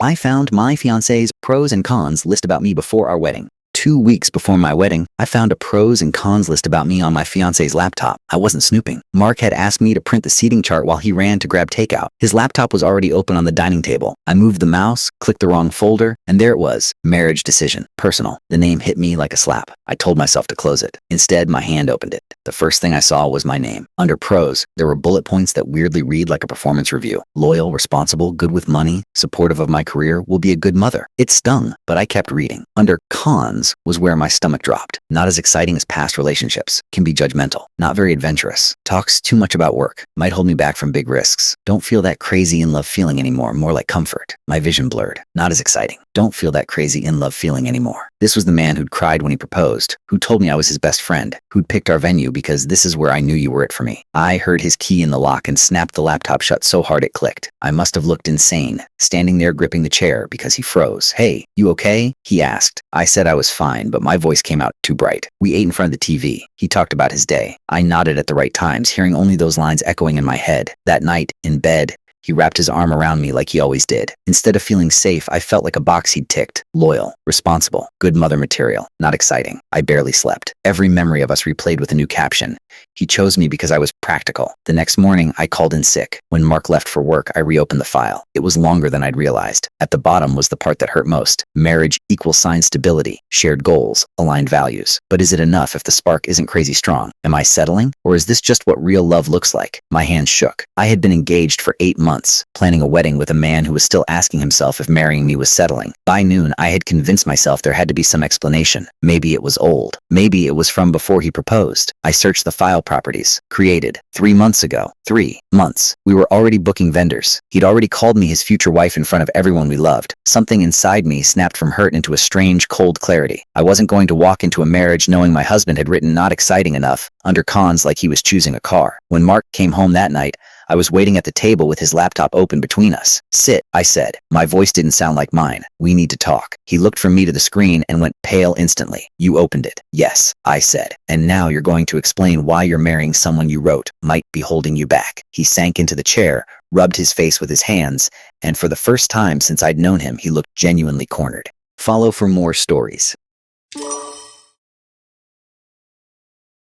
I found my fiance's pros and cons list about me before our wedding. 2 weeks before my wedding, I found a pros and cons list about me on my fiance's laptop. I wasn't snooping. Mark had asked me to print the seating chart while he ran to grab takeout. His laptop was already open on the dining table. I moved the mouse, clicked the wrong folder, and there it was. Marriage decision. Personal. The name hit me like a slap. I told myself to close it. Instead, my hand opened it. The first thing I saw was my name. Under pros, there were bullet points that weirdly read like a performance review. Loyal, responsible, good with money, supportive of my career, will be a good mother. It stung, but I kept reading. Under cons was where my stomach dropped. Not as exciting as past relationships. Can be judgmental. Not very adventurous. Talks too much about work. Might hold me back from big risks. Don't feel that crazy in love feeling anymore, more like comfort. My vision blurred. Not as exciting. Don't feel that crazy in love feeling anymore. This was the man who'd cried when he proposed, who told me I was his best friend, who'd picked our venue because this is where I knew you were it for me. I heard his key in the lock and snapped the laptop shut so hard it clicked. I must have looked insane, standing there gripping the chair because he froze. "Hey, you okay?" he asked. I said I was fine, but my voice came out too bright. We ate in front of the TV. He talked about his day. I nodded at the right times, hearing only those lines echoing in my head. That night, in bed, he wrapped his arm around me like he always did. Instead of feeling safe, I felt like a box he'd ticked. Loyal, responsible, good mother material. Not exciting. I barely slept. Every memory of us replayed with a new caption. He chose me because I was practical. The next morning, I called in sick. When Mark left for work, I reopened the file. It was longer than I'd realized. At the bottom was the part that hurt most. Marriage equals sign stability, shared goals, aligned values. But is it enough if the spark isn't crazy strong? Am I settling? Or is this just what real love looks like? My hands shook. I had been engaged for 8 months, planning a wedding with a man who was still asking himself if marrying me was settling. By noon, I had convinced myself there had to be some explanation. Maybe it was old. Maybe it was from before he proposed. I searched the file properties. Created 3 months ago. 3 months. We were already booking vendors. He'd already called me his future wife in front of everyone we loved. Something inside me snapped from hurt into a strange, cold clarity. I wasn't going to walk into a marriage knowing my husband had written not exciting enough, under cons like he was choosing a car. When Mark came home that night, I was waiting at the table with his laptop open between us. "Sit," I said. My voice didn't sound like mine. "We need to talk." He looked from me to the screen and went pale instantly. "You opened it." "Yes," I said. "And now you're going to explain why you're marrying someone you wrote might be holding you back." He sank into the chair, rubbed his face with his hands, and for the first time since I'd known him, he looked genuinely cornered. Follow for more stories.